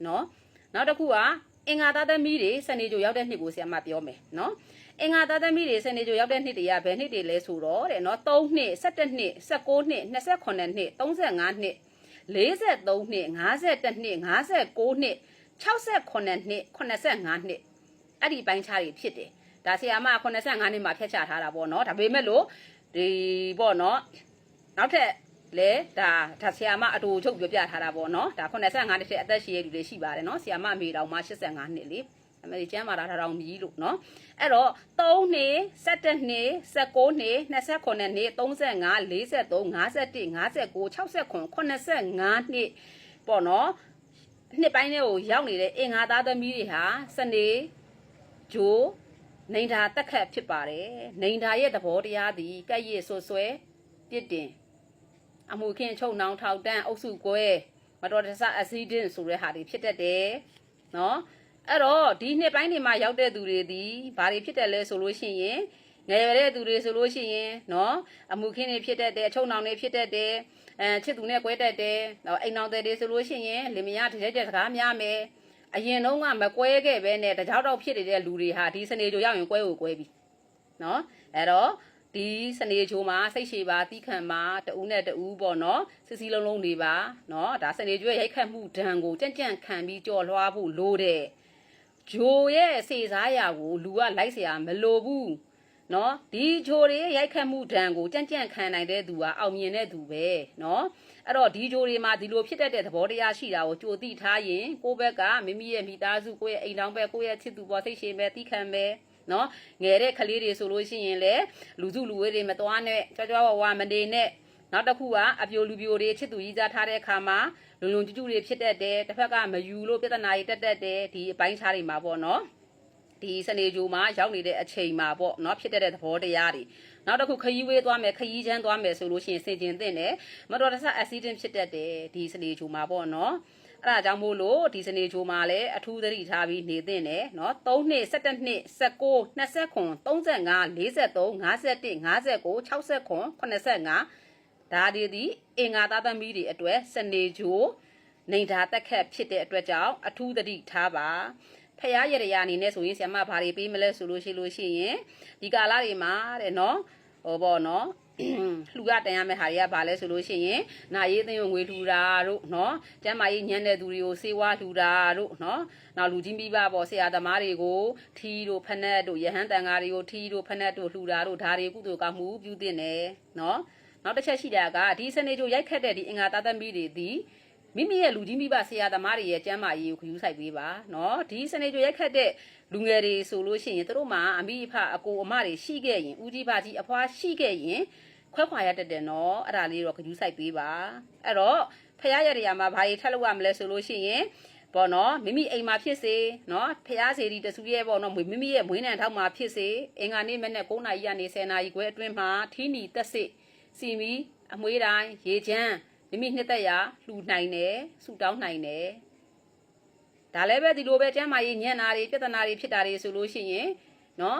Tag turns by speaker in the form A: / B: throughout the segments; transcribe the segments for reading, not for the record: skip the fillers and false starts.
A: နော်နောက်တစ်ခုကအင်္ဂါသားသမီးတွေစနေကြိုရောက်တဲ့နှစ်ကိုဆရာမပြောမယ်နော်အင်္ဂါသားသမီးတွေစနေကြိုရောက်တဲ့နှစ်တွေကဘယ်နှစ်တွေလဲဆိုတော့တဲ့နော်3နှစ်17နှစ်19နှစ်28နှစ်35နှစ်43နှစ်51နှစ်59နှစ်68နှစ်85နှစ်အဲ့ဒီပိုင်းခြားတွေဖြစ်တယ်ဒါဆရာမ85နှစ်မှာဖြတ်ချထားတာပေါ့နော်ဒါပေမဲ့လို့ဒီပေါ့နော်နောက်ထပ်လေဒါဆရာမအတူချုပ်ပြပြထားတာပေါ့နော်ဒါ85နှစ်တဲ့အသက်ရှိရတဲ့လူတွေရှိပါတယ်နော်ဆရာမအမေတော်မှ85နှစ်လေအမေကျမ်းမာတာတောင်မြည်လို့နော်အဲ့တော့3နှစ်17နှစ်19နှစ်28နှစ်35 43 51 59 69 85နှစ်ပေါ့နော်နှစ်ပိုင်းတွေကိုရောက်နေတဲ့အင်္ဂါသားသမီးတွေဟာစနေဂျိုနေတာတက်ခတ်ဖြစ်ပါတယ်နေတာရဲ့သဘောတရားသည်ကဲ့ရဲ့ဆွဆွဲပြစ်တင်အမှုခင်းချုပ်နှောင်ထောက်တန်းအုပ်စုကွဲမတော်တဆအက်ဆီဒင့်ဆိုတဲ့ဟာတွေဖြစ်တတ်တယ်နော်အဲ့တော့ဒီနှစ်ပိုင်းတွေမှာရောက်တဲ့သူတွေဒီဘာတွေဖြစ်တယ်လဲဆိုလို့ရှိရင်ငယ်ရတဲ့သူတွေဆိုလို့ရှိရင်နော်အမှုခင်းတွေဖြစ်တတ်တယ်အချုပ်နှောင်တွေဖြစ်တတ်တယ်ချစ်သူနဲ့ကွဲတတ်တယ်နော်အိမ်အောင်တွေဆိုလို့ရှိရင်လင်မယားတစ်ချက်စကားများမယ်အရင်တော့ကမကွဲခဲ့ပဲနဲ့တကြောက်တော့ဖြစ်နေတဲ့လူတွေဟာဒီစနေကြိုရောက်ရင်ကွဲကိုကွဲပြီနော်အဲ့တော့ဒီစနေချိုမှာစိတ်ရှည်ပါတီးခံပါတူးနဲ့တူးပေါ့နော်စစ်စီလုံးလုံးနေပါနော်ဒါစနေချိုရဲ့ရိုက်ခတ်မှုဒဏ်ကိုကြံ့ကြံ့ခံပြီးကြော်လွှားဖို့လိုတယ်ဂျိုရဲ့စေစားရာကိုလူကလိုက်เสียမလိုဘူးနော်ဒီဂျိုတွေရိုက်ခတ်မှုဒဏ်ကိုကြံ့ကြံ့ခံနိုင်တဲ့သူကအောင်မြင်တဲ့သူပဲနော်အဲ့တော့ဒီဂျိုတွေမှာဒီလိုဖြစ်တတ်တဲ့သဘောတရားရှိတာကိုကြိုသိထားရင်ကိုယ့်ဘက်ကမိမိရဲ့မိသားစုကိုယ့်ရဲ့အိမ်တော်ဘက်ကိုယ့်ရဲ့ချစ်သူပေါ်စိတ်ရှည်ပဲတီးခံပဲနော်ငယ်တဲ့ကလေးတွေဆိုလို့ရှိရင်လည်းလူစုလူဝေးတွေမသွားနဲ့ကြွားကြွားဝဝမနေနဲ့နောက်တစ်ခုကအပြိုလူပြိုတွေချစ်သူကြီးစားထားတဲ့အခါမှာလုံလုံကျူးကျူးတွေဖြစ်တတ်တယ်တစ်ဖက်ကမယူလို့ပြဿနာတွေတက်တတ်တယ်ဒီအပိုင်းခြားတွေမှာပေါ့နော်ဒီစနေကြိုမှာရောက်နေတဲ့အချိန်မှာပေါ့နော်ဖြစ်တဲ့သဘောတရားတွေနောက်တစ်ခုခရီးဝေးသွားမယ်ခရီးချမ်းသွားမယ်ဆိုလို့ရှိရင်စင်ကျင်တဲ့နဲ့မတော်တဆအက်ဆီဒင့်ဖြစ်တတ်တယ်ဒီစနေကြိုမှာပေါ့နော်အဲ့ဒါကြောင့်မို့လို့ဒီစနေချိုမှာလည်းအထူးသတိထားပြီးနေသင့်တယ်เนาะ3နှစ်17နှစ်19 29 35 43 51 59 69 85ဒါတွေဒီအင်္ဂါသားသမီးတွေအတွက်စနေချိုနေတာတက်ခတ်ဖြစ်တဲ့အတွက်ကြောင့်အထူးသတိထားပါဖျားရရအနေနဲ့ဆိုရင်ဆရာမဘာတွေပေးမလဲဆိုလို့ရှိရင်ဒီကာလတွေမှာတဲ့เนาะဟောပေါ့เนาะလှူရတန်ရမယ့်ဟာတွေကဘာလဲဆိုလို့ရှိရင်နာရေးသိန်းငွေလှူတာတို့เนาะကျမ်းမာရေးညံ့တဲ့သူတွေကိုစေဝါလှူတာတို့เนาะနောက်လူကြီးမိဘပေါ့ဆရာသမားတွေကိုထီးတို့ဖနက်တို့ရဟန်းတန်ဃာတွေကိုထီးတို့ဖနက်တို့လှူတာတို့ဒါတွေကုသိုလ်ကောင်းမှုပြုတင်တယ်เนาะနောက်တစ်ချက်ရှိတာကဒီစနေကြိုရိုက်ခတ်တဲ့ဒီအင်္ဂါသားသမီးတွေဒီမိမိရဲ့လူကြီးမိဘဆရာသမားတွေရဲ့ကျမ်းမာရေးကိုခရူးဆိုင်ပေးပါเนาะဒီစနေကြိုရိုက်ခတ်တဲ့လူငယ်တွေဆိုလို့ရှိရင်တို့မှာအမိအဖအကိုအမတွေရှိခဲ့ရင်ဦးကြီးပါကြီးအဖွားရှိခဲ့ရင်ခွဲခွာရတတ်တယ်နော်အဲ့ဒါလေးတော့ခရူးဆိုင်ပေးပါအဲ့တော့ဖះရရမှာဘာကြီးထပ်လို့ရမလဲဆိုလို့ရှိရင်ပေါ့နော်မိမိအိမ်မှာဖြစ်စေနော်ဖះစေဒီတဆူရဲ့ပေါ့နော်မိမိရဲ့မွေးနံထောက်မှာဖြစ်စေအင်္ဂါနေ့မနေ့9နာရီကနေ10နာရီခွဲအတွင်းမှာထီးနီတက်စစ်စီမီအမွေးတိုင်းရေချမ်းမိမိနှစ်သက်ရာလှူနိုင်တယ်ဆူတောင်းနိုင်တယ်ဒါလည်းပဲဒီလိုပဲကျမ်းမာရေးညံ့တာတွေပြဿနာတွေဖြစ်တာတွေဆိုလို့ရှိရင်နော်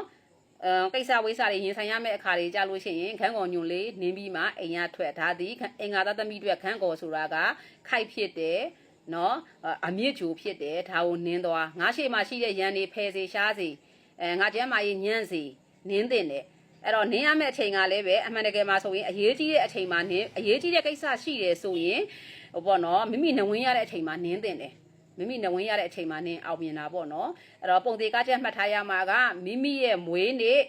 A: ကိစ္စဝိစ္စတွေရင်ဆိုင်ရမယ့်အခါတွေကြာလို့ရှိရင်ခန်းကော်ညွန်လေးနင်းပြီးမှအိမ်ရထွက်ဒါသည်အင်္ဂါသားသမီးတွေခန်းကော်ဆိုတာကခိုက်ဖြစ်တယ်နော်အမြင့်ဂျိုဖြစ်တယ်ဒါကိုနင်းသွားငါးရှိမှရှိတဲ့ရန်တွေဖယ်စေရှားစေငါကျမ်းမာရေးညံ့စေနင်းတင်တယ်အဲ့တော့နင်းရမယ့်အချိန်ကလည်းပဲအမှန်တကယ်မှာဆိုရင်အရေးကြီးတဲ့အချိန်မှာနင်းအရေးကြီးတဲ့ကိစ္စရှိတယ်ဆိုရင်ဟိုပေါ့နော်မိမိနဝင်ရတဲ့အချိန်မှာနင်းတင်တယ်မိမိနဝင်ရတဲ့အချိန်မှာနင်းအောင်မြင်တာပေါ့နော်အဲ့တော့ပုံသေးကားချက်မှတ်ထားရမှာကမိမိရဲ့မွေးနေ့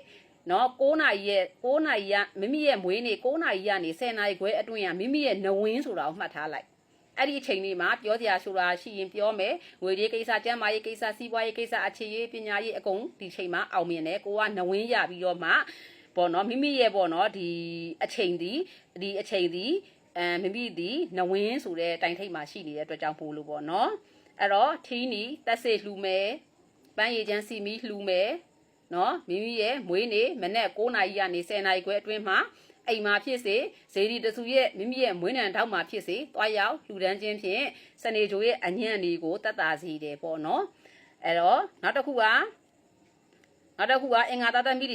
A: နော်9နာရီကမိမိရဲ့မွေးနေ့9နာရီကနေ10နာရီခွဲအတွင်းကမိမိရဲ့နဝင်းဆိုတာကိုမှတ်ထားလိုက်အဲ့ဒီအချိန်လေးမှာပြောစရာဆိုတာရှိရင်ပြောမယ်ငွေရေးကိစ္စကျန်းမာရေးကိစ္စစီးပွားရေးကိစ္စအခြေရေးပညာရေးအကုန်ဒီချိန်မှာအောင်မြင်တယ်ကိုကနဝင်းရပြီးတော့မှပေါ့နော်မိမိရဲ့ပေါ့နော်ဒီအချိန်ဒီမိမိဒီနဝင်းဆိုတဲ့တိုင်ထိပ်မှာရှိနေတဲ့အတွက်ကြောင့်ပို့လို့ပေါ့နော်အဲ့တော့ထီးနီတက်စစ်လှူမယ်ပန်းရည်ချမ်းစီမီလှူမယ်နော်မိမိရဲ့မွေးနေ့မနေ့9နာရီကနေ10နာရီခွဲအတွင်းမှာအိမ်မှာဖြစ်စေဇေဒီတဆူရဲ့မိမိရဲ့မွေးနံထောက်မှာဖြစ်စေတွားရောက်လှူဒန်းခြင်းဖြင့်စနေကြိုရဲ့အညံ့တွေကိုတတ်တာစီတယ်ပေါ့နော်အဲ့တော့နောက်တစ်ခုကအင်္ဂါသားသမီးတွေ